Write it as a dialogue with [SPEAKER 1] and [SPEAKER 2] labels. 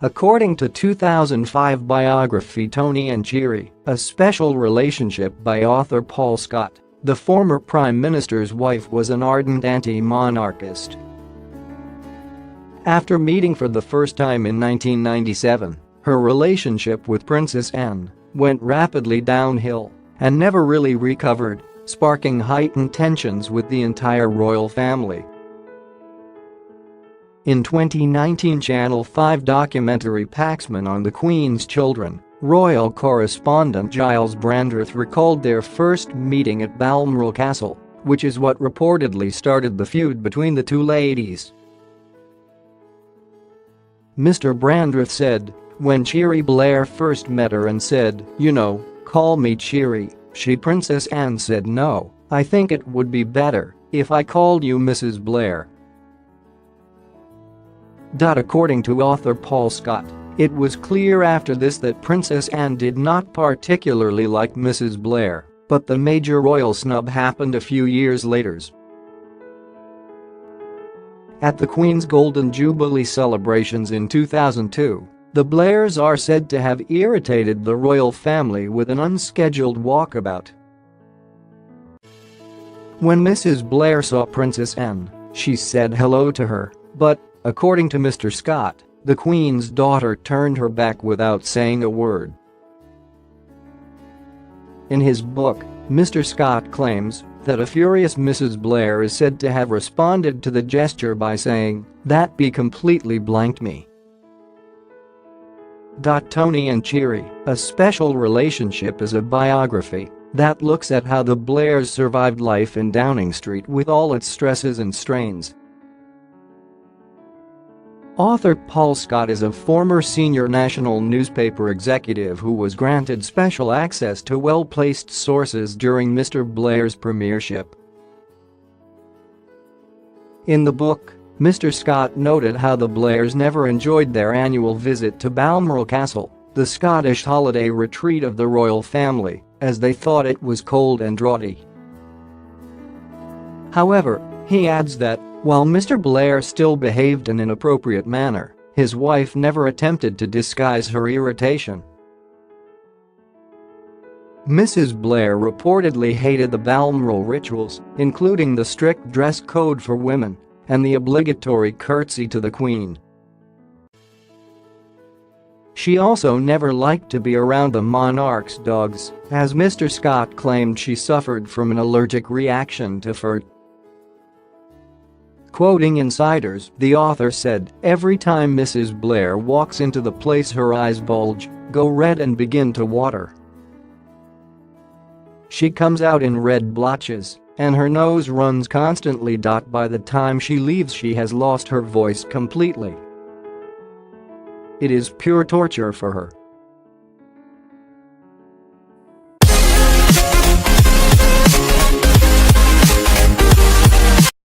[SPEAKER 1] According to 2005 biography Tony and Cherie, A Special Relationship by author Paul Scott, the former Prime Minister's wife was an ardent anti-monarchist. After meeting for the first time in 1997, her relationship with Princess Anne went rapidly downhill and never really recovered, sparking heightened tensions with the entire royal family. In 2019 Channel 5 documentary Paxman on the Queen's children, royal correspondent Gyles Brandreth recalled their first meeting at Balmoral Castle, which is what reportedly started the feud between the two ladies. Mr. Brandreth said, "When Cherie Blair first met her and said, 'Call me Cherie,' Princess Anne said no, I think it would be better if I called you Mrs. Blair." According to author Paul Scott, it was clear after this that Princess Anne did not particularly like Mrs. Blair, but the major royal snub happened a few years later. At the Queen's Golden Jubilee celebrations in 2002, the Blairs are said to have irritated the royal family with an unscheduled walkabout. When Mrs. Blair saw Princess Anne, she said hello to her, but, according to Mr. Scott, the Queen's daughter turned her back without saying a word. In his book, Mr. Scott claims that a furious Mrs. Blair is said to have responded to the gesture by saying, "That be completely blanked me." Tony and Cherie, A Special Relationship is a biography that looks at how the Blairs survived life in Downing Street with all its stresses and strains. Author Paul Scott is a former senior national newspaper executive who was granted special access to well-placed sources during Mr. Blair's premiership. In the book, Mr. Scott noted how the Blairs never enjoyed their annual visit to Balmoral Castle, the Scottish holiday retreat of the royal family, as they thought it was cold and draughty. However, he adds that, while Mr. Blair still behaved in an inappropriate manner, his wife never attempted to disguise her irritation. Mrs. Blair reportedly hated the Balmoral rituals, including the strict dress code for women and the obligatory curtsey to the Queen. She also never liked to be around the monarch's dogs, as Mr. Scott claimed she suffered from an allergic reaction to fur. Quoting insiders, the author said, "Every time Mrs. Blair walks into the place her eyes bulge, go red and begin to water. She comes out in red blotches, and her nose runs constantly. By the time she leaves she has lost her voice completely. It is pure torture for her."